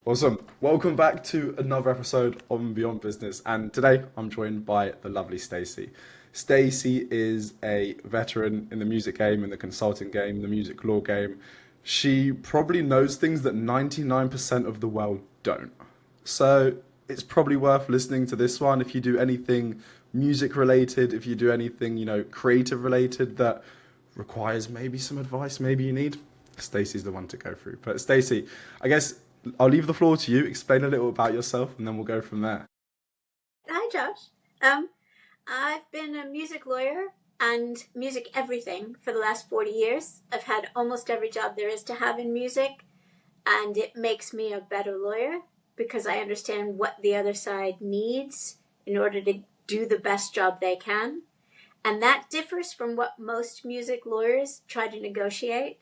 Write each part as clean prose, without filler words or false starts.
Awesome. Welcome back to another episode on Beyond Business. And today I'm joined by the lovely Stacey. Stacey is a veteran in the music game, in the consulting game, the music law game. She probably knows things that 99% of the world don't. So it's probably worth listening to this one if you do anything music related, if you do anything, creative related that requires maybe some advice, maybe you need. Stacey's the one to go through. But Stacey, I guess I'll leave the floor to you. Explain a little about yourself, and then we'll go from there. Hi, Josh. I've been a music lawyer and music everything for the last 40 years. I've had almost every job there is to have in music, and it makes me a better lawyer because I understand what the other side needs in order to do the best job they can. And that differs from what most music lawyers try to negotiate.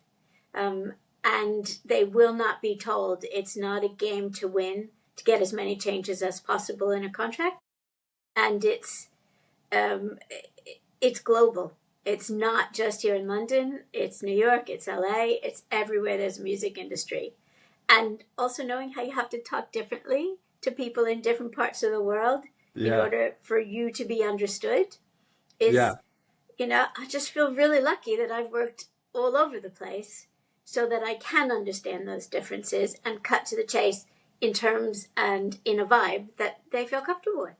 And they will not be told it's not a game to win to get as many changes as possible in a contract. And it's global. It's not just here in London. It's New York. It's LA. It's everywhere there's a music industry. And also knowing how you have to talk differently to people in different parts of the world in Yeah, order for you to be understood is, yeah. I just feel really lucky that I've worked all over the place so that I can understand those differences and cut to the chase in terms and in a vibe that they feel comfortable with.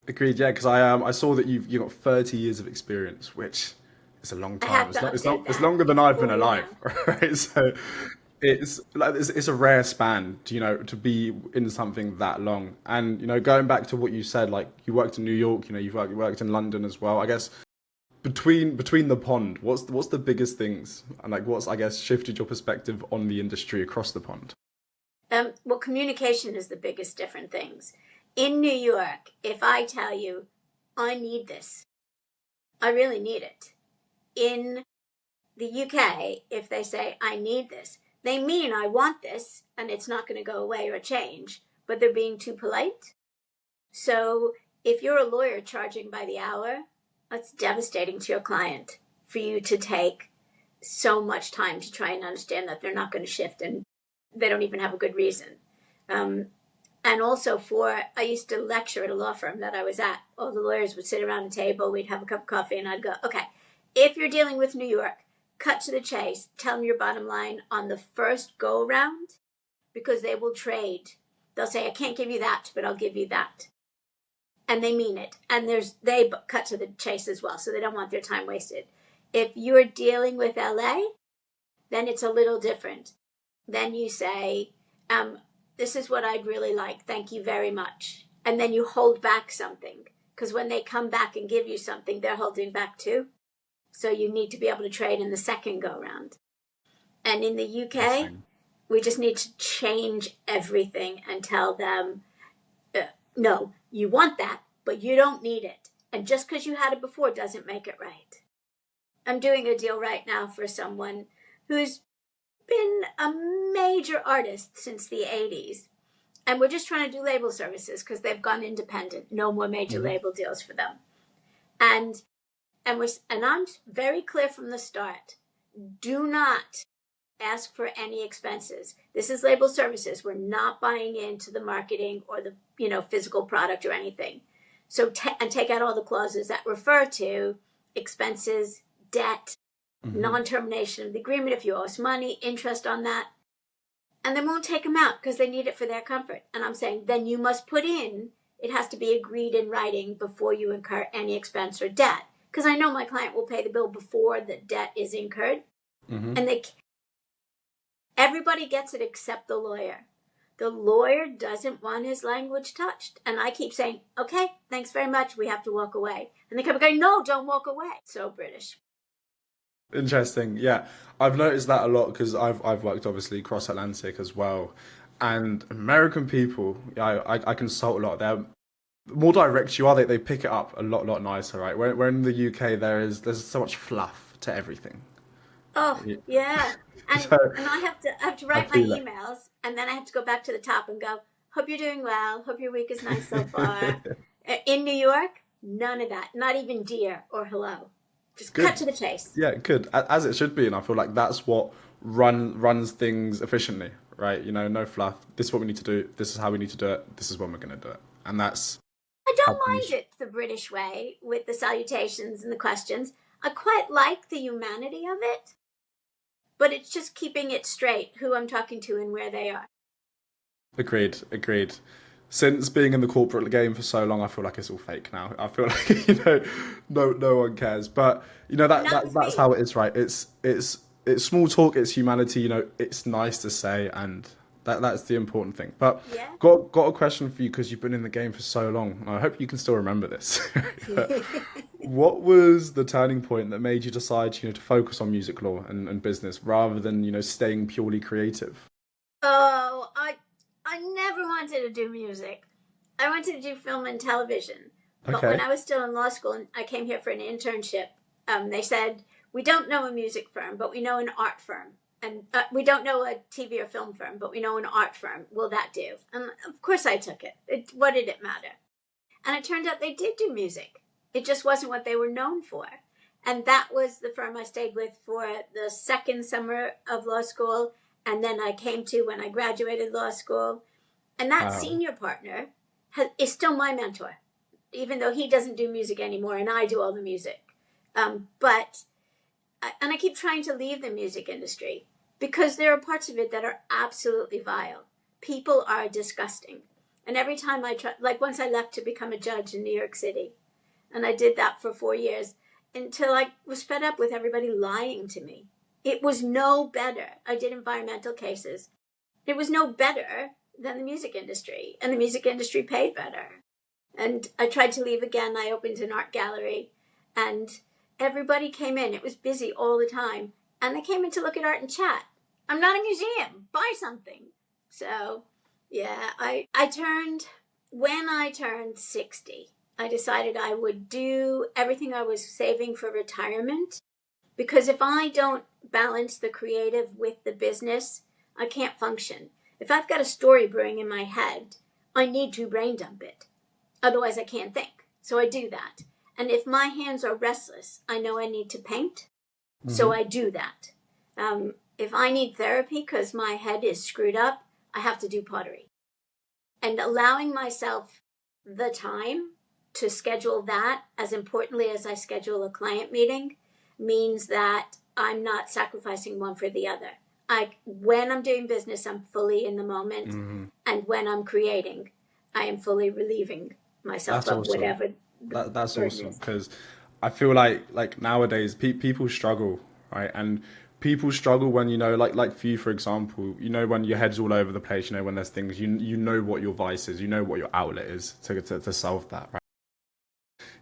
Agreed. Yeah, because I saw that you've got 30 years of experience, which is a long I time. have It's to not it's not update it's that. longer than It's I've been 40 alive, now. right? So it's a rare span, to be in something that long. And going back to what you said, like you worked in New York, you worked in London as well. I guess between the pond, what's the biggest things, and like what's I guess shifted your perspective on the industry across the pond? Well, communication is the biggest different things. In New York, if I tell you, I need this, I really need it. In the UK, if they say, I need this, they mean I want this and it's not going to go away or change, but they're being too polite. So if you're a lawyer charging by the hour, that's devastating to your client for you to take so much time to try and understand that they're not going to shift and they don't even have a good reason. Um, and also I used to lecture at a law firm that I was at. All the lawyers would sit around a table, we'd have a cup of coffee, and I'd go, okay, if you're dealing with New York, cut to the chase, tell them your bottom line on the first go round because they will trade. They'll say, I can't give you that, but I'll give you that. And they mean it. And they cut to the chase as well, so they don't want their time wasted. If you're dealing with LA, then it's a little different. Then you say, this is what I'd really like. Thank you very much. And then you hold back something because when they come back and give you something, they're holding back too. So you need to be able to trade in the second go round. And in the UK, Interesting. we just need to change everything and tell them, no, you want that, but you don't need it. And just because you had it before doesn't make it right. I'm doing a deal right now for someone who's been a major artist since the 80s. And we're just trying to do label services because they've gone independent. No more major Hmm. label deals for them. And and I'm very clear from the start. Do not ask for any expenses. This is label services. We're not buying into the marketing or the physical product or anything. So and take out all the clauses that refer to expenses, debt, Hmm. non-termination of the agreement if you owe us money, interest on that. And they won't take them out because they need it for their comfort. And I'm saying then you must put in, it has to be agreed in writing before you incur any expense or debt. Because I know my client will pay the bill before the debt is incurred. Hmm. And everybody gets it except the lawyer. The lawyer doesn't want his language touched. And I keep saying, okay, thanks very much. We have to walk away. And they keep going, no, don't walk away. So British. Interesting. Yeah, I've noticed that a lot because I've worked obviously cross Atlantic as well, and American people, yeah, I consult a lot. They're more direct you are, they pick it up a lot nicer, right? Where in the UK there's so much fluff to everything. Oh, Yeah. yeah. And So I have to I write my feel emails and then I have to go back to the top and go, hope you're doing well. Hope your week is nice so far. it. In New York, none of that. Not even dear or hello. Just cut Good. to the chase. Yeah, good. As it should be, and I feel like that's what runs things efficiently, right? You know, no fluff. This is what we need to do. This is how we need to do it. This is when we're going to do it. And that's I how don't people. mind it the British way with the salutations and the questions. I quite like the humanity of it, but it's just keeping it straight who I'm talking to and where they are. Agreed, agreed. Since being in the corporate game for so long, I feel like it's all fake now. I feel like no one cares. But Not with that's me. how it is, right? It's small talk. It's humanity. It's nice to say, and that's the important thing. But Yeah. got a question for you because you've been in the game for so long. And I hope you can still remember this. What was the turning point that made you decide, to focus on music law and business rather than, staying purely creative? Oh, I never wanted to do music. I wanted to do film and television. But when Okay. I was still in law school and I came here for an internship, they said, we don't know a music firm, but we know an art firm. And we don't know a TV or film firm, but we know an art firm. Will that do? And of course I took it. What did it matter? And it turned out they did do music. It just wasn't what they were known for. And that was the firm I stayed with for the second summer of law school. And then I came to when I graduated law school. And that Wow. senior partner is still my mentor, even though he doesn't do music anymore and I do all the music. And I keep trying to leave the music industry because there are parts of it that are absolutely vile. People are disgusting. And every time I try, like once I left to become a judge in New York City, and I did that for 4 years until I was fed up with everybody lying to me. It was no better. I did environmental cases. It was no better than the music industry, and the music industry paid better. And I tried to leave again. I opened an art gallery, and everybody came in. It was busy all the time, and they came in to look at art and chat. I'm not a museum. Buy something. So, yeah, when I turned 60, I decided I would do everything I was saving for retirement because if I don't balance the creative with the business, I can't function. If I've got a story brewing in my head, I need to brain dump it. Otherwise, I can't think. So I do that. And if my hands are restless, I know I need to paint. So Hmm. I do that. If I need therapy because my head is screwed up, I have to do pottery. And allowing myself the time to schedule that as importantly as I schedule a client meeting means that I'm not sacrificing one for the other. When I'm doing business, I'm fully in the moment, Hmm. and when I'm creating, I am fully relieving myself That's of awesome. whatever the That's burden awesome is. because I feel like nowadays people struggle, right? And people struggle when like for you, for example, when your head's all over the place, when there's things you know what your vice is, you know what your outlet is to solve that, right?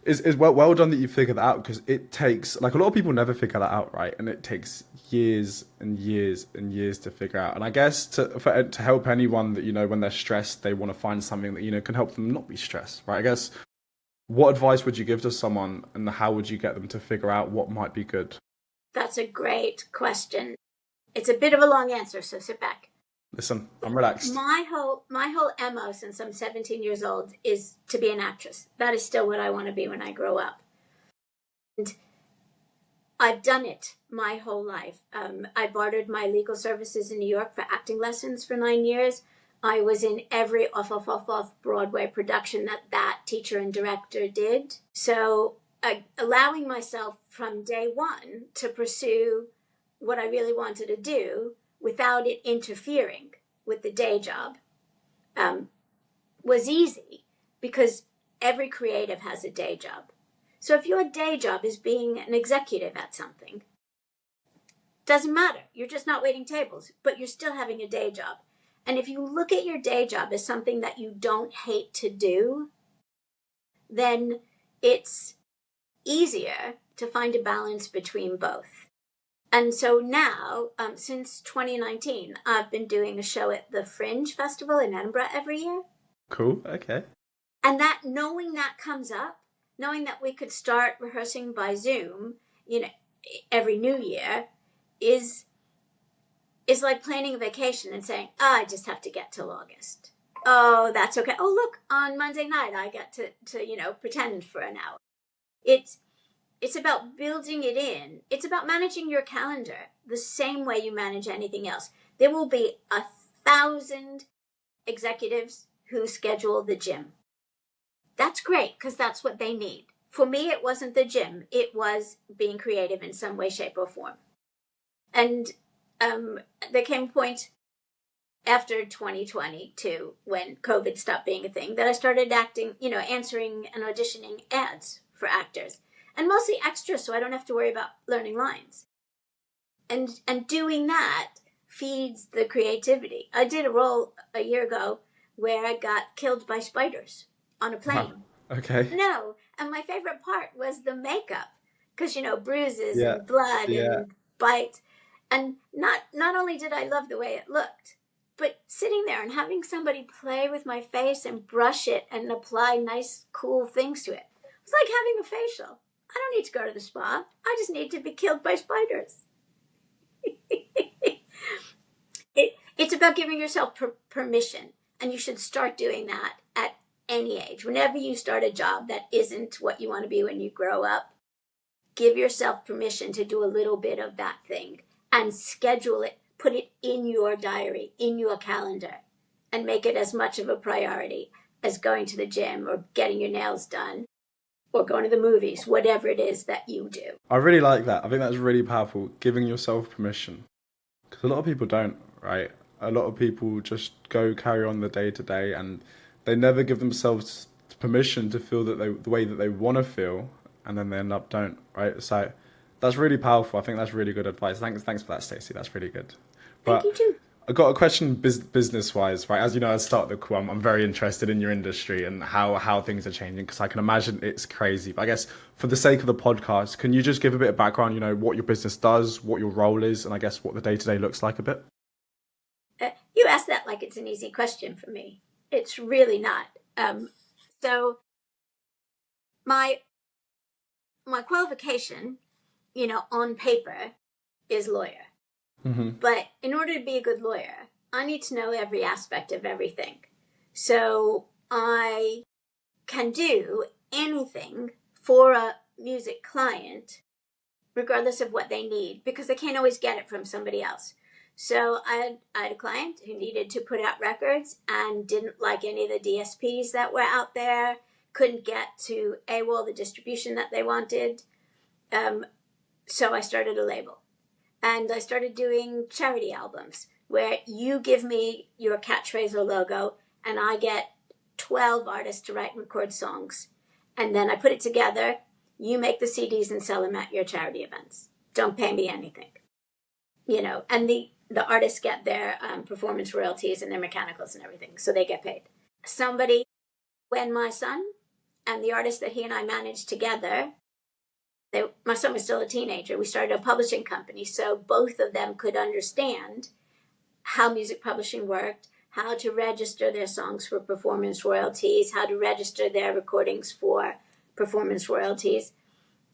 Is well done that you figured that out because it takes like a lot of people never figure that out, right? And it takes years and years and years to figure out. And I guess to help anyone that when they're stressed, they want to find something that can help them not be stressed, right? I guess what advice would you give to someone and how would you get them to figure out what might be good? That's a great question. It's a bit of a long answer, so sit back. Listen, I'm relaxed. My whole MO since I'm 17 years old is to be an actress. That is still what I want to be when I grow up. And I've done it my whole life. I bartered my legal services in New York for acting lessons for 9 years. I was in every off Broadway production that teacher and director did. So allowing myself from day one to pursue what I really wanted to do without it interfering with the day job um, was easy because every creative has a day job. So if your day job is being an executive at something, doesn't matter. You're just not waiting tables, but you're still having a day job. And if you look at your day job as something that you don't hate to do, then it's easier to find a balance between both. And so now, since 2019, I've been doing a show at the Fringe Festival in Edinburgh every year. Cool. Okay. And that knowing that comes up, knowing that we could start rehearsing by Zoom, you know, every new year is like planning a vacation and saying, oh, I just have to get till August. Oh, that's okay. Oh, look, on Monday night I get to pretend for an hour. It's it's about building it in. It's about managing your calendar the same way you manage anything else. There will be 1,000 executives who schedule the gym. That's great because that's what they need. For me, it wasn't the gym. It was being creative in some way, shape, or form. And there came a point after 2022, when COVID stopped being a thing, that I started acting, answering and auditioning ads for actors. And mostly extras, so I don't have to worry about learning lines. And doing that feeds the creativity. I did a role a year ago where I got killed by spiders on a plane. Wow. Okay. No, and my favorite part was the makeup, because bruises Yeah. and blood Yeah. and bites, and not only did I love the way it looked, but sitting there and having somebody play with my face and brush it and apply nice, cool things to it. It was like having a facial. I don't need to go to the spa. I just need to be killed by spiders. It's about giving yourself permission, and you should start doing that at any age. Whenever you start a job that isn't what you want to be when you grow up, give yourself permission to do a little bit of that thing and schedule it, put it in your diary, in your calendar, and make it as much of a priority as going to the gym or getting your nails done or going to the movies, whatever it is that you do. I really like that. I think that's really powerful, giving yourself permission. Because a lot of people don't, right? A lot of people just go carry on the day to day, and they never give themselves permission to feel that the way that they want to feel, and then they end up don't, right? So that's really powerful. I think that's really good advice. Thanks for that, Stacey. That's really good. Thank you too. I got a question business wise, right? As you know, at the start of the call, I'm very interested in your industry and how things are changing, because I can imagine it's crazy. But I guess for the sake of the podcast, can you just give a bit of background, what your business does, what your role is, and I guess what the day-to-day looks like a bit? You asked that like it's an easy question for me. It's really not. So my qualification, on paper is lawyer. Mm-hmm. But in order to be a good lawyer, I need to know every aspect of everything. So I can do anything for a music client, regardless of what they need, because they can't always get it from somebody else. So I had a client who needed to put out records and didn't like any of the DSPs that were out there, couldn't get to AWOL, the distribution that they wanted. So I started a label. And I started doing charity albums where you give me your catchphrase or logo, and I get 12 artists to write and record songs. And then I put it together. You make the CDs and sell them at your charity events. Don't pay me anything. And the artists get their performance royalties and their mechanicals and everything, so they get paid. When my son and the artist that he and I managed together, my son was still a teenager, we started a publishing company, so both of them could understand how music publishing worked, how to register their songs for performance royalties, how to register their recordings for performance royalties.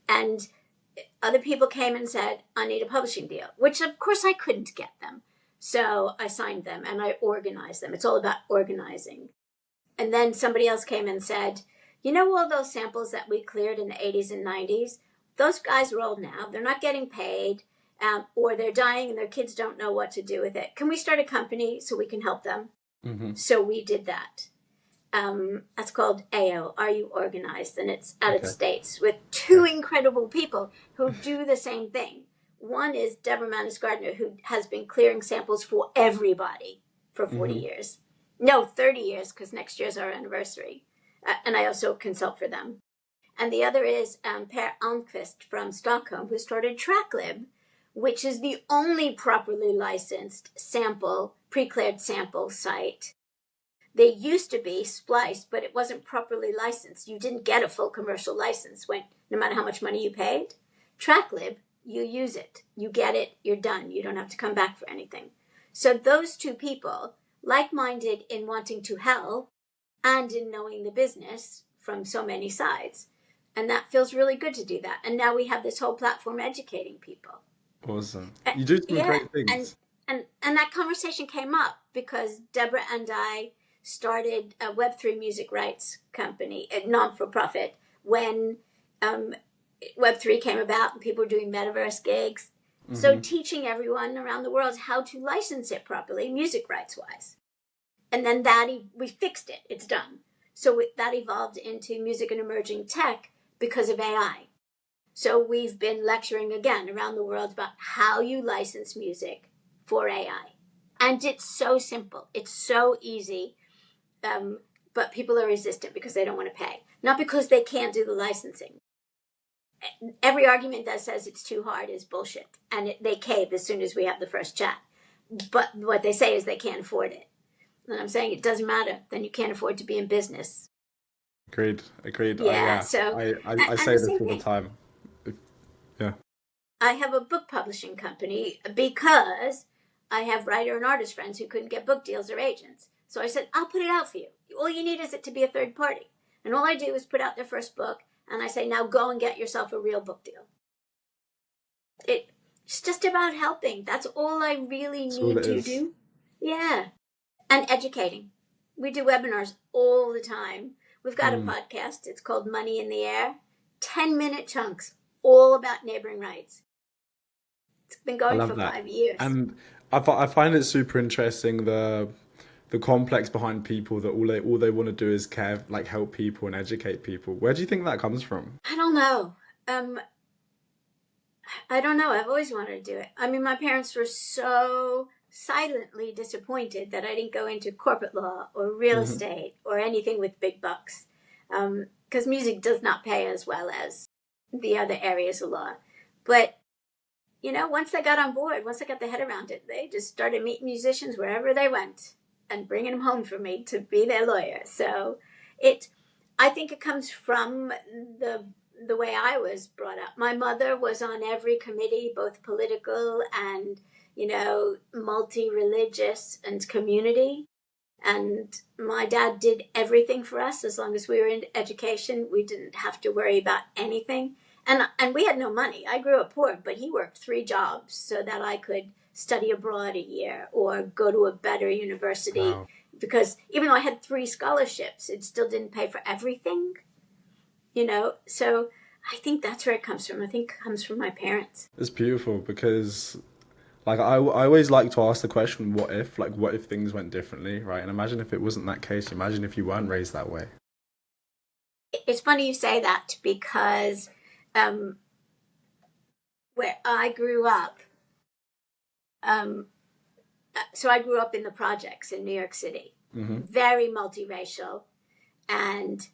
And other people came and said, I need a publishing deal, which of course I couldn't get them. So I signed them and I organized them. It's all about organizing. And then somebody else came and said, all those samples that we cleared in the 80s and 90s, those guys are old now. They're not getting paid, or they're dying and their kids don't know what to do with it. Can we start a company so we can help them? Mm-hmm. So we did that. That's called AO, Are You Organized? And it's out of the States with two incredible people who do the same thing. One is Deborah Manis Gardner, who has been clearing samples for everybody for 40 years. No, 30 years, because next year's our anniversary. And I also consult for them. And the other is Per Almqvist from Stockholm, who started TrackLib, which is the only properly licensed pre-cleared sample site. They used to be Splice, but it wasn't properly licensed. You didn't get a full commercial license no matter how much money you paid. TrackLib, you use it. You get it, you're done. You don't have to come back for anything. So those two people, like-minded in wanting to help and in knowing the business from so many sides. And that feels really good to do that. And now we have this whole platform educating people. Awesome. You do some great things. And that conversation came up because Deborah and I started a Web3 music rights company, a non-for-profit, when Web3 came about and people were doing metaverse gigs. So teaching everyone around the world how to license it properly, music rights wise. And then we fixed it. It's done. So that evolved into music and emerging tech because of AI. So we've been lecturing again around the world about how you license music for AI. And it's so simple. It's so easy. But people are resistant because they don't want to pay. Not because they can't do the licensing. Every argument that says it's too hard is bullshit. And they cave as soon as we have the first chat. But what they say is they can't afford it. And I'm saying it doesn't matter. Then you can't afford to be in business. Agreed. Yeah, Yeah, so, I and say the this same all the thing. time. Yeah. I have a book publishing company because I have writer and artist friends who couldn't get book deals or agents. So I said, I'll put it out for you. All you need is it to be a third party. And all I do is put out their first book, and I say, now go and get yourself a real book deal. It's just about helping. That's all I really That's all need it to is. do. Yeah. And educating. We do webinars all the time. We've got a podcast. It's called Money in the Air. 10-minute chunks, all about neighboring rights. It's been I going love for that. 5 years. And I find it super interesting the complex behind people that all they want to do is care, like help people and educate people. Where do you think that comes from? I don't know. I don't know. I've always wanted to do it. I mean, my parents were so silently disappointed that I didn't go into corporate law or real estate or anything with big bucks. Because music does not pay as well as the other areas of law. But, once they got on board, once they got their head around it, they just started meeting musicians wherever they went and bringing them home for me to be their lawyer. So I think it comes from the way I was brought up. My mother was on every committee, both political and, multi-religious and community. And my dad did everything for us. As long as we were in education, we didn't have to worry about anything. And we had no money. I grew up poor, but he worked 3 jobs so that I could study abroad a year or go to a better university. Wow. Because even though I had 3 scholarships, it still didn't pay for everything. So I think that's where it comes from. I think it comes from my parents. It's beautiful because like I always like to ask the question, what if things went differently, right? And imagine if it wasn't that case. Imagine if you weren't raised that way. It's funny you say that because where I grew up, so I grew up in the projects in New York City, very multiracial, and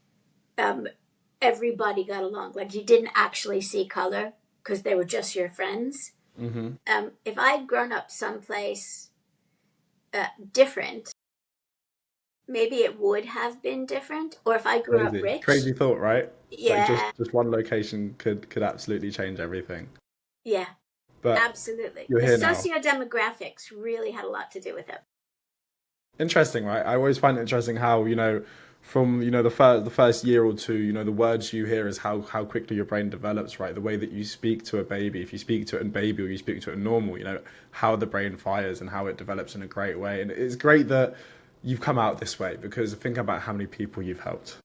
everybody got along. Like you didn't actually see color because they were just your friends. If I'd grown up someplace different, maybe it would have been different. Or if I grew up rich, Crazy thought, right? Like yeah, just one location could absolutely change everything. yeah, But absolutely. you're The here now. socio-demographics really had a lot to do with it. Interesting, right? I always find it interesting how, from, the first year or two, the words you hear is how quickly your brain develops, right? The way that you speak to a baby, if you speak to it in baby or you speak to it in normal, how the brain fires and how it develops in a great way. And it's great that you've come out this way because think about how many people you've helped,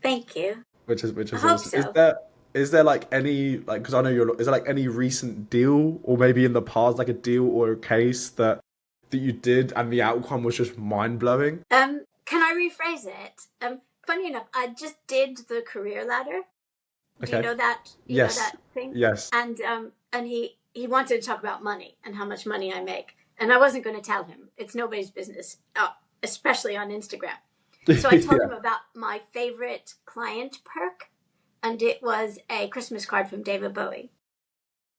Thank you. which is I hope awesome. so. Is there like any like because I know is there like any recent deal or maybe in the past like a deal or a case that you did and the outcome was just mind blowing? Can I rephrase it? Funny enough, I just did the career ladder. Do you Okay. know that? You know Yes. that thing? Yes. And he wanted to talk about money and how much money I make, and I wasn't going to tell him. It's nobody's business, especially on Instagram. So I told him Yeah. about my favorite client perk, and it was a Christmas card from David Bowie.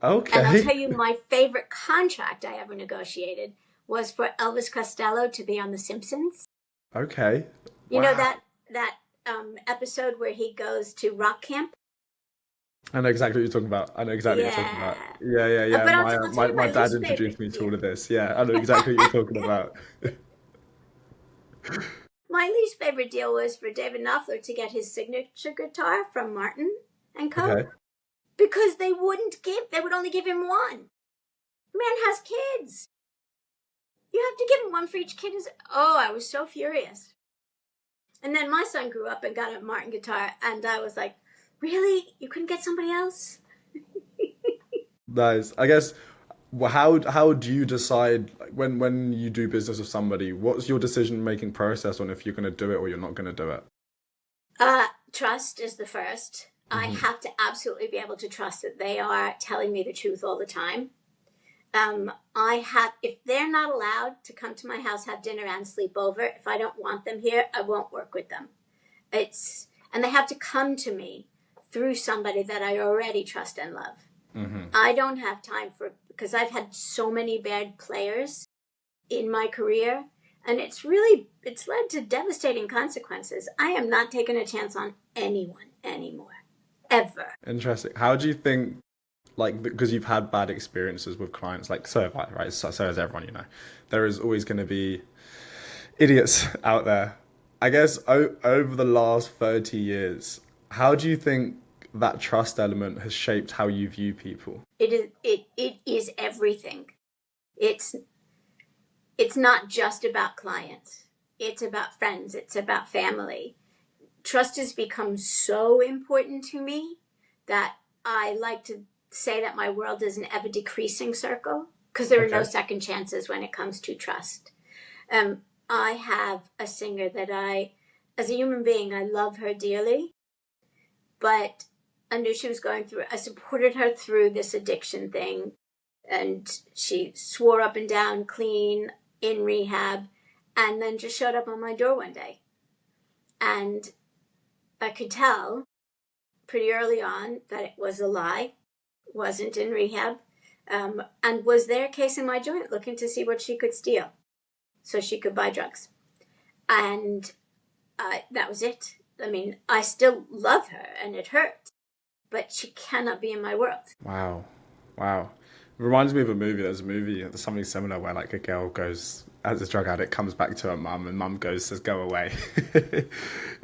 And I'll Okay. tell you, my favorite contract I ever negotiated was for Elvis Costello to be on The Simpsons. Okay. You know Wow. that episode where he goes to rock camp? I know exactly what you're talking about. I know exactly what you're talking about. Yeah. Yeah. But I'll tell My you my dad least favorite. introduced me to Yeah. all of this. Yeah, I know exactly what you're talking about. My least favorite deal was for David Knopfler to get his signature guitar from Martin and Co. Okay. Because they would only give him one. The man has kids. You have to give him one for each kid. I was so furious. And then my son grew up and got a Martin guitar, and I was like, really? You couldn't get somebody else? Nice. I guess Well, how do you decide like, when you do business with somebody? What's your decision making process on if you're going to do it or you're not going to do it? Trust is the first. I Hmm. have to absolutely be able to trust that they are telling me the truth all the time. If they're not allowed to come to my house, have dinner, and sleep over, if I don't want them here, I won't work with them. And they have to come to me through somebody that I already trust and love. Hmm. I don't have time because I've had so many bad players in my career, and it's led to devastating consequences. I am not taking a chance on anyone anymore, ever. Interesting. How do you think, like, because you've had bad experiences with clients, like, so have I, right? So has everyone, you know. There is always going to be idiots out there. I guess over the last 30 years, how do you think that trust element has shaped how you view people? It is everything. It's it's not just about clients. It's about friends. It's about family. Trust has become so important to me that I like to say that my world is an ever decreasing circle because there are no Okay. second chances when it comes to trust. I have a singer that as a human being, I love her dearly, but I knew she was going through, I supported her through this addiction thing, and she swore up and down clean in rehab, and then just showed up on my door one day. And I could tell pretty early on that it was a lie, wasn't in rehab, and was there casing my joint looking to see what she could steal so she could buy drugs. And that was it. I mean, I still love her and it hurts, but she cannot be in my world. Wow. Wow. It reminds me of a movie. There's something similar where like a girl goes as a drug addict, comes back to her mum, and mum goes, says, go away.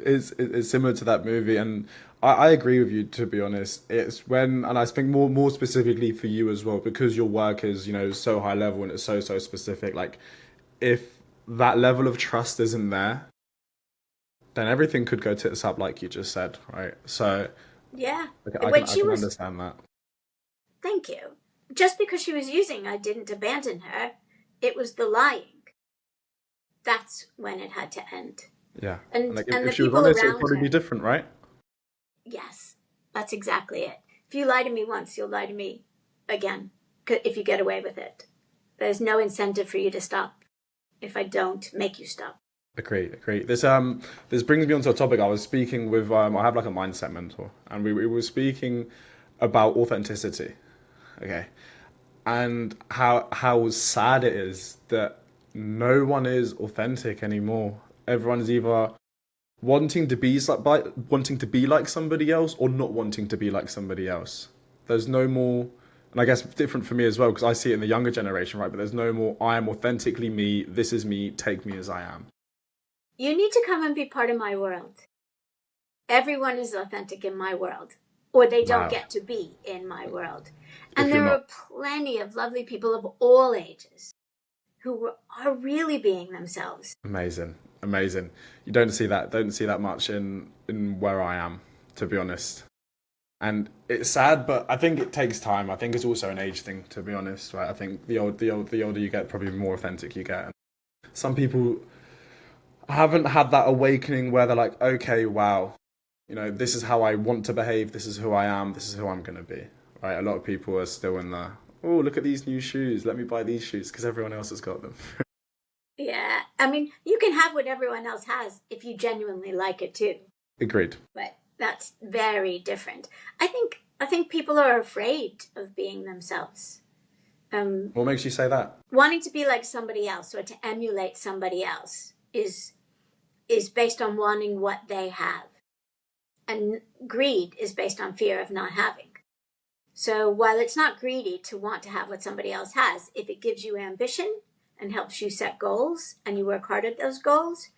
It's similar to that movie. And I agree with you, to be honest. It's when, and I think more specifically for you as well, because your work is, you know, so high level and it's so specific. Like if that level of trust isn't there, then everything could go tits up, like you just said, right? So Yeah. I can When I she can was, understand that. thank you. Just because she was using, I didn't abandon her. It was the lying. That's when it had to end. Yeah. And And like and the if she was people honest, it would around probably be her, different, right? yes, that's exactly it. If you lie to me once, you'll lie to me again. If you get away with it, there's no incentive for you to stop if I don't make you stop. Agree, agree. This brings me onto a topic. I was speaking with I have like a mindset mentor, and we were speaking about authenticity. Okay, and how sad it is that no one is authentic anymore. Everyone's either wanting to be like somebody else or not wanting to be like somebody else. There's no more, and I guess different for me as well because I see it in the younger generation, right? But there's no more. I am authentically me. This is me. Take me as I am. You need to come and be part of my world. Everyone is authentic in my world, or they don't Wow. get to be in my world. And If you're there not. are plenty of lovely people of all ages who are really being themselves. Amazing, amazing. You don't see that much in where I am, to be honest. And it's sad, but I think it takes time. I think it's also an age thing, to be honest, right? I think the older you get, probably the more authentic you get. Some people haven't had that awakening where they're like, okay, wow, you know, this is how I want to behave. This is who I am. This is who I'm gonna be, right? A lot of people are still in the, oh, look at these new shoes. Let me buy these shoes because everyone else has got them. Yeah, I mean, you can have what everyone else has if you genuinely like it too, Agreed. but that's very different. I think people are afraid of being themselves. Um, What makes you say that? Wanting to be like somebody else or to emulate somebody else is based on wanting what they have, and greed is based on fear of not having. So while it's not greedy to want to have what somebody else has, if it gives you ambition and helps you set goals and you work hard at those goals,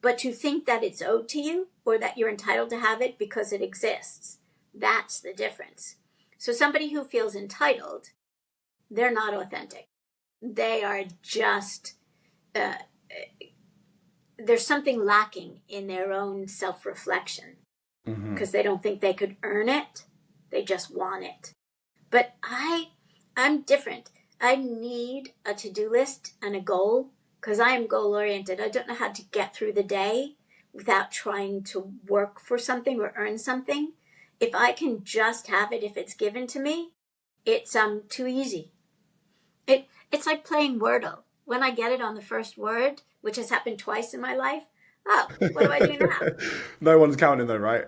but to think that it's owed to you or that you're entitled to have it because it exists, that's the difference. So somebody who feels entitled, they're not authentic. They are just, uh, there's something lacking in their own self reflection Hmm. because they don't think they could earn it. They just want it. But I'm different. I need a to-do list and a goal because I am goal oriented. I don't know how to get through the day without trying to work for something or earn something. If I can just have it if it's given to me, it's too easy. It's like playing Wordle. When I get it on the first word, which has happened twice in my life, oh, what do I do now? No one's counting though, right?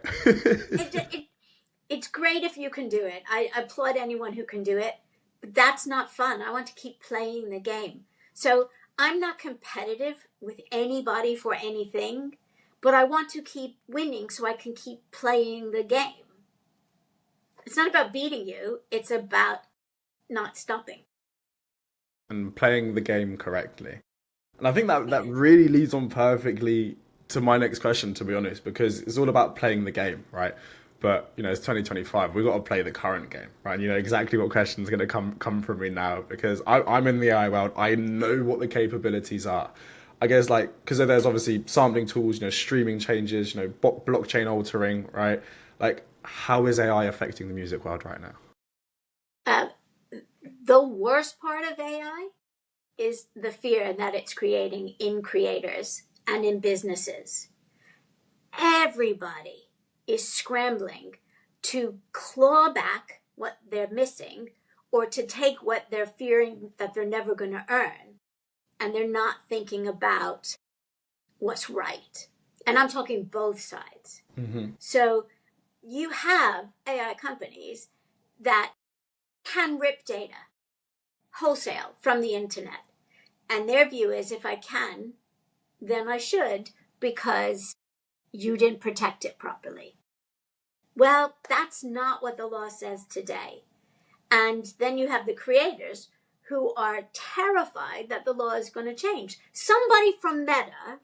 It's great if you can do it. I applaud anyone who can do it, but that's not fun. I want to keep playing the game. So I'm not competitive with anybody for anything, but I want to keep winning so I can keep playing the game. It's not about beating you, it's about not stopping. And playing the game correctly. And I think that really leads on perfectly to my next question, to be honest, because it's all about playing the game, right? But it's 2025. We've got to play the current game, right? And you know exactly what question's going to come from me now because I'm in the AI world. I know what the capabilities are. I guess like because there's obviously sampling tools, streaming changes, blockchain altering, right? Like how is AI affecting the music world right now? Uh, the worst part of AI is the fear that it's creating in creators and in businesses. Everybody is scrambling to claw back what they're missing or to take what they're fearing that they're never going to earn. And they're not thinking about what's right. And I'm talking both sides. Mm-hmm. So you have AI companies that can rip data wholesale from the internet. And their view is if I can, then I should because you didn't protect it properly. Well, that's not what the law says today. And then you have the creators who are terrified that the law is going to change. Somebody from Meta,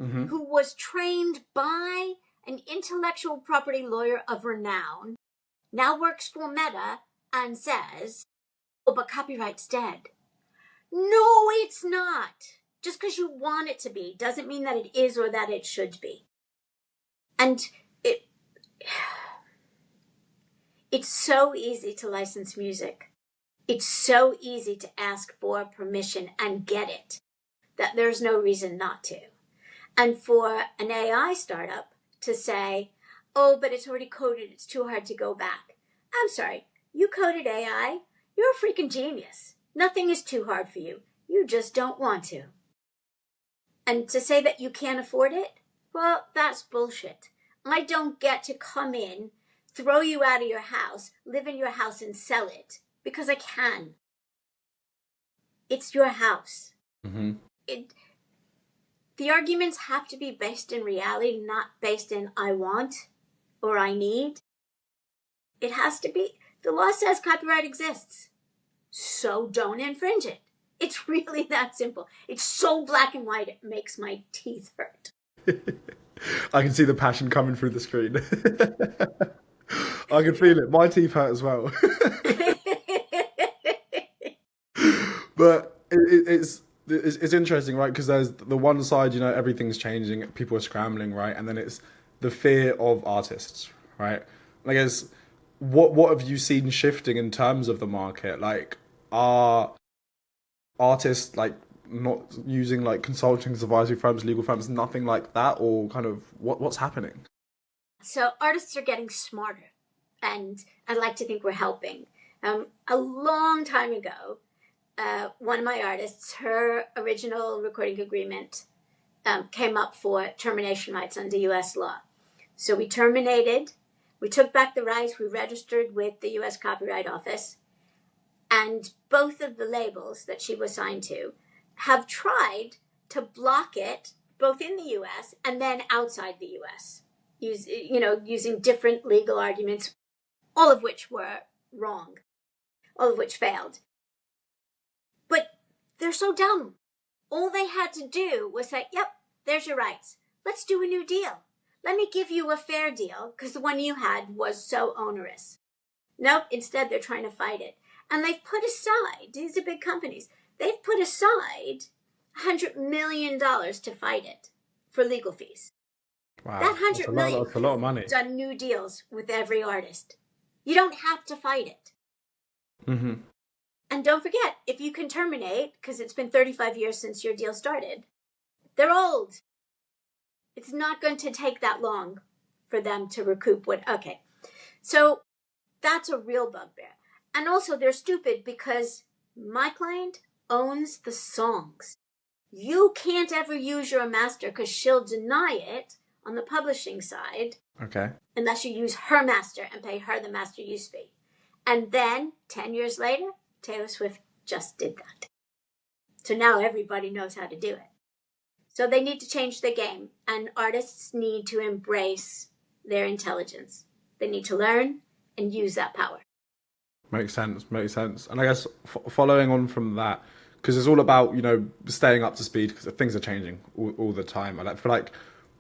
Mm-hmm. who was trained by an intellectual property lawyer of renown, now works for Meta and says, oh, but copyright's dead. No, it's not. Just because you want it to be doesn't mean that it is or that it should be. And it's so easy to license music. It's so easy to ask for permission and get it that there's no reason not to. And for an AI startup to say, oh, but it's already coded, it's too hard to go back. I'm sorry, you coded AI, you're a freaking genius. Nothing is too hard for you. You just don't want to. And to say that you can't afford it, well, that's bullshit. I don't get to come in, throw you out of your house, live in your house and sell it because I can. It's your house. Mm-hmm. The arguments have to be based in reality, not based in I want or I need. It has to be. The law says copyright exists, so don't infringe it. It's really that simple. It's so black and white, it makes my teeth hurt. I can see the passion coming through the screen. I can feel it. My teeth hurt as well. But it's interesting, right? Because there's the one side, everything's changing, people are scrambling, right? And then it's the fear of artists, right? I guess what have you seen shifting in terms of the market? Like, are artists like not using like consulting advisory firms, legal firms, nothing like that, or kind of what's happening? So artists are getting smarter, and I'd like to think we're helping. A long time ago, one of my artists, her original recording agreement came up for termination rights under U.S. law. So we terminated, we took back the rights, we registered with the U.S. Copyright Office, and both of the labels that she was signed to have tried to block it both in the U.S. and then outside the U.S., using different legal arguments, all of which were wrong, all of which failed. But they're so dumb. All they had to do was say, yep, there's your rights. Let's do a new deal. Let me give you a fair deal because the one you had was so onerous. Nope, instead they're trying to fight it. And they've put aside, these are big companies, they've put aside $100 million to fight it for legal fees. Wow, That $100 million that's a lot of money. done new deals with every artist. You don't have to fight it. Mm-hmm. And don't forget, if you can terminate, because it's been 35 years since your deal started, they're old. It's not going to take that long for them to recoup what. Okay. So that's a real bugbear. And also, they're stupid because my client owns the songs. You can't ever use your master because she'll deny it on the publishing side. Okay. Unless you use her master and pay her the master use fee. And then 10 years later, Taylor Swift just did that. So now everybody knows how to do it. So they need to change the game, and artists need to embrace their intelligence. They need to learn and use that power. Makes sense. And I guess following on from that, because it's all about, staying up to speed, because things are changing all the time. And I feel like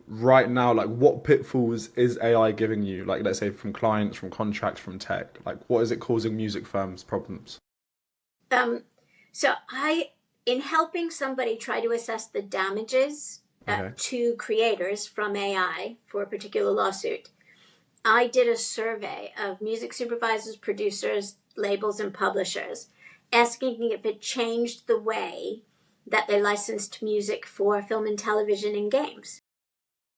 right now, like, what pitfalls is AI giving you? Like, let's say from clients, from contracts, from tech, like, what is it causing music firms problems? So in helping somebody try to assess the damages to creators from AI for a particular lawsuit, I did a survey of music supervisors, producers, labels, and publishers, asking if it changed the way that they licensed music for film and television and games.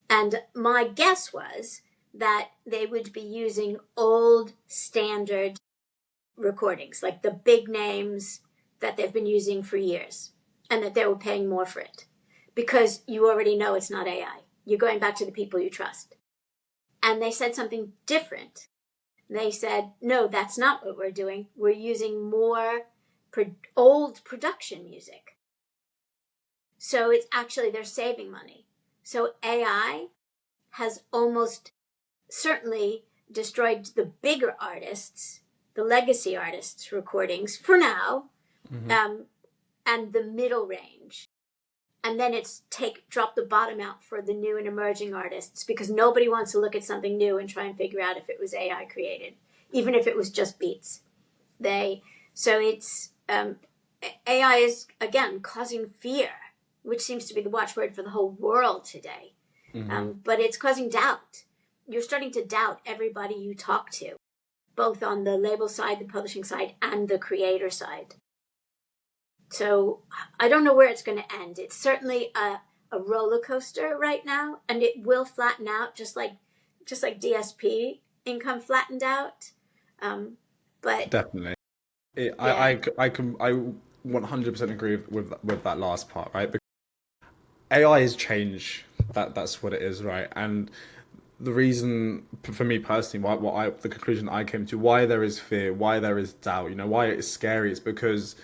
And my guess was that they would be using old standard recordings, like the big names that they've been using for years, and that they were paying more for it. Because you already know it's not AI. You're going back to the people you trust. And they said something different. They said, no, that's not what we're doing. We're using more old production music. So it's actually, they're saving money. So AI has almost certainly destroyed the bigger artists, the legacy artists' recordings for now, and the middle range. And then it's drop the bottom out for the new and emerging artists, because nobody wants to look at something new and try and figure out if it was AI created, even if it was just beats. So it's AI is, again, causing fear, which seems to be the watchword for the whole world today. But it's causing doubt. You're starting to doubt everybody you talk to, both on the label side, the publishing side, and the creator side. So I don't know where it's going to end. It's certainly a roller coaster right now, and it will flatten out, just like DSP income flattened out. But definitely, I 100% agree with that last part, right? Because AI is change. That's what it is, right? And the reason for me personally, the conclusion I came to, why there is fear, why there is doubt, why it's scary, is because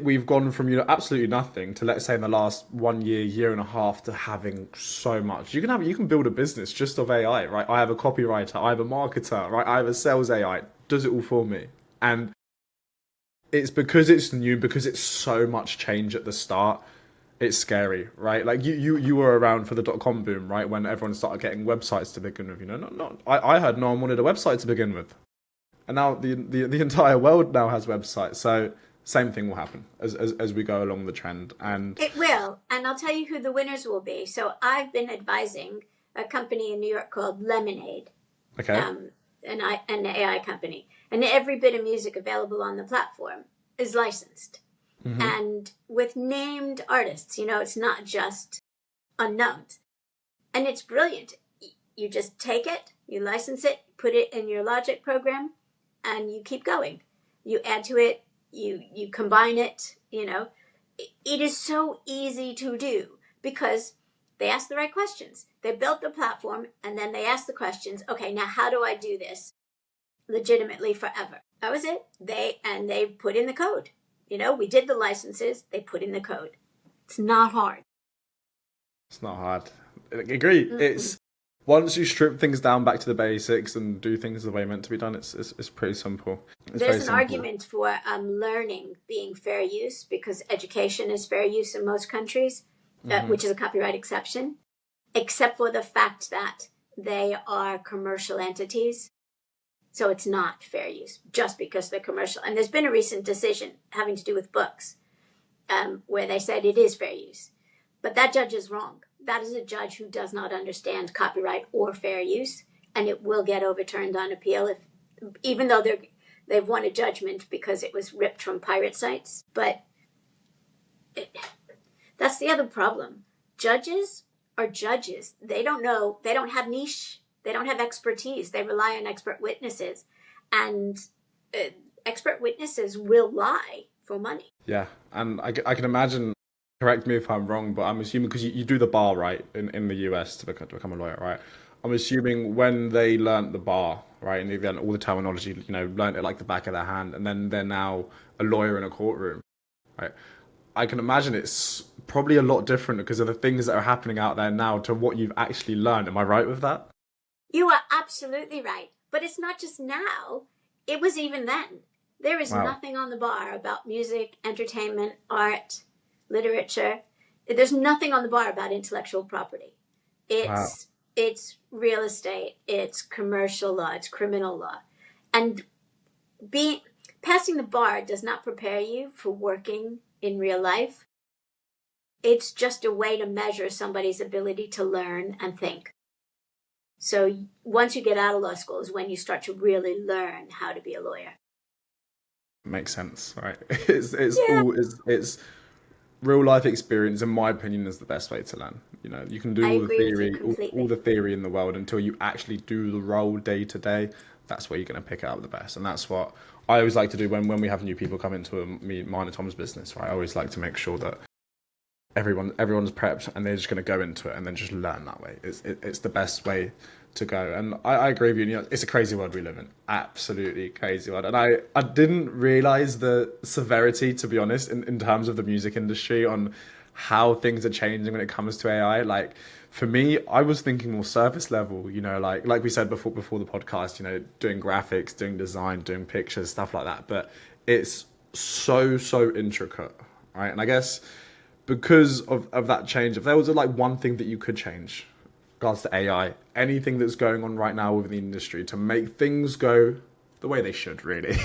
we've gone from absolutely nothing to, let's say, in the last 1 year, year and a half, to having so much. You can build a business just of AI, right? I have a copywriter, I have a marketer, right? I have a sales AI, does it all for me. And it's because it's new, because it's so much change at the start. It's scary, right? Like you were around for the .com boom, right? When everyone started getting websites to begin with. I heard no one wanted a website to begin with, and now the entire world now has websites. So same thing will happen as we go along the trend, and it will. And I'll tell you who the winners will be. So I've been advising a company in New York called Lemonade, an AI company, and every bit of music available on the platform is licensed. And with named artists, it's not just unknowns. And it's brilliant. You just take it, you license it, put it in your Logic program, and you keep going. You add to it, you combine it, It is so easy to do because they ask the right questions. They built the platform, and then they ask the questions, okay, now how do I do this legitimately forever? That was it. They put in the code. We did the licenses, they put in the code. It's not hard. It's not hard. I agree. It's once you strip things down back to the basics and do things the way meant to be done, it's pretty simple. There's an argument for learning being fair use, because education is fair use in most countries, which is a copyright exception, except for the fact that they are commercial entities. So it's not fair use just because they're commercial. And there's been a recent decision having to do with books where they said it is fair use. But that judge is wrong. That is a judge who does not understand copyright or fair use, and it will get overturned on appeal, even though they've won a judgment because it was ripped from pirate sites. But that's the other problem. Judges are judges. They don't know. They don't have niche. They don't have expertise. They rely on expert witnesses. And expert witnesses will lie for money. Yeah, and I can imagine, correct me if I'm wrong, but I'm assuming because you do the bar, right, in the US to become a lawyer, right? I'm assuming when they learnt the bar, right, and they've learned all the terminology, learned it like the back of their hand, and then they're now a lawyer in a courtroom, right? I can imagine it's probably a lot different because of the things that are happening out there now to what you've actually learned. Am I right with that? You are absolutely right. But it's not just now. It was even then. There is Wow. nothing on the bar about music, entertainment, art, literature. There's nothing on the bar about intellectual property. Wow. It's real estate, it's commercial law, it's criminal law. And passing the bar does not prepare you for working in real life. It's just a way to measure somebody's ability to learn and think. So once you get out of law school is when you start to really learn how to be a lawyer. Makes sense, right? It's Yeah, all it's real life experience, in my opinion, is the best way to learn. You can do I all the agree with you theory, all completely. the theory in the world until you actually do the role day to day. That's where you're going to pick it up the best, and that's what I always like to do when we have new people come into mine and Tom's business. Right, I always like to make sure that everyone's prepped and they're just going to go into it and then just learn that way. It's the best way to go. And I agree with you. It's a crazy world we live in, absolutely crazy world. And I didn't realize the severity, to be honest, in terms of the music industry, on how things are changing when it comes to AI. Like, for me, I was thinking more surface level, like we said before the podcast, doing graphics, doing design, doing pictures, stuff like that. But it's so intricate, right? And I guess because of that change, if there was like one thing that you could change regards to AI, anything that's going on right now within the industry to make things go the way they should, really,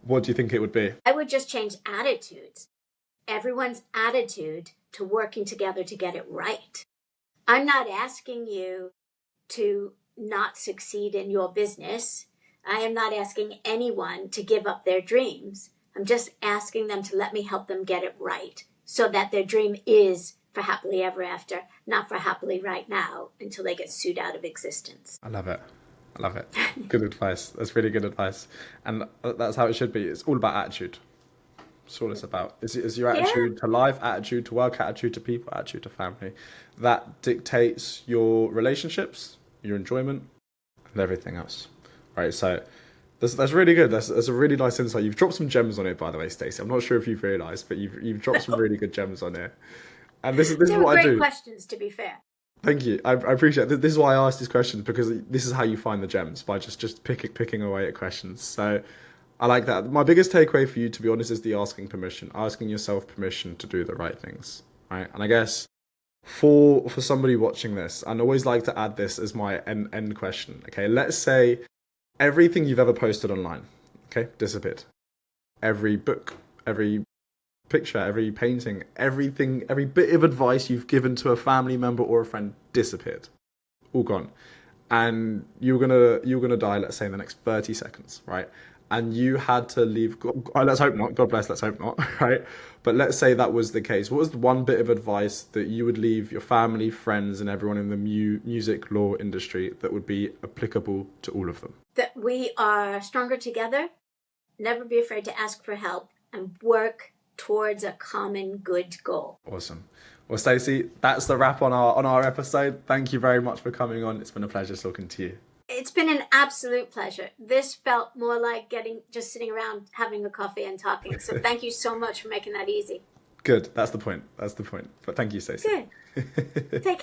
what do you think it would be? I would just change attitudes. Everyone's attitude to working together to get it right. I'm not asking you to not succeed in your business. I am not asking anyone to give up their dreams. I'm just asking them to let me help them get it right so that their dream is for happily ever after, not for happily right now until they get sued out of existence. I love it. I love it. Good advice. That's really good advice. And that's how it should be. It's all about attitude. That's all it's about. It's your Yeah, attitude to life, attitude to work, attitude to people, attitude to family. That dictates your relationships, your enjoyment, and everything else. Right. So that's really good. That's a really nice insight. You've dropped some gems on it, by the way, Stacey. I'm not sure if you've realised, but you've dropped some really good gems on it. And this they is were what I great do. questions, to be fair. Thank you. I appreciate it. This is why I ask these questions, because this is how you find the gems, by just picking away at questions. So I like that. My biggest takeaway for you, to be honest, is the asking yourself permission to do the right things, right? And I guess for somebody watching this, I'd always like to add this as my end question. Okay, let's say everything you've ever posted online, okay, disappeared. Every book, every picture, every painting, everything, every bit of advice you've given to a family member or a friend disappeared, all gone. And you're gonna die, let's say, in the next 30 seconds, right? And you had to leave. Let's hope not. God bless. Let's hope not, right? But let's say that was the case. What was the one bit of advice that you would leave your family, friends, and everyone in the music law industry that would be applicable to all of them? That we are stronger together, never be afraid to ask for help, and work towards a common good goal. Awesome. Well, Stacey, that's the wrap on our episode. Thank you very much for coming on. It's been a pleasure talking to you. It's been an absolute pleasure. This felt more like just sitting around having a coffee and talking. So thank you so much for making that easy. Good. That's the point. That's the point. But thank you, Stacey. Good. Take care.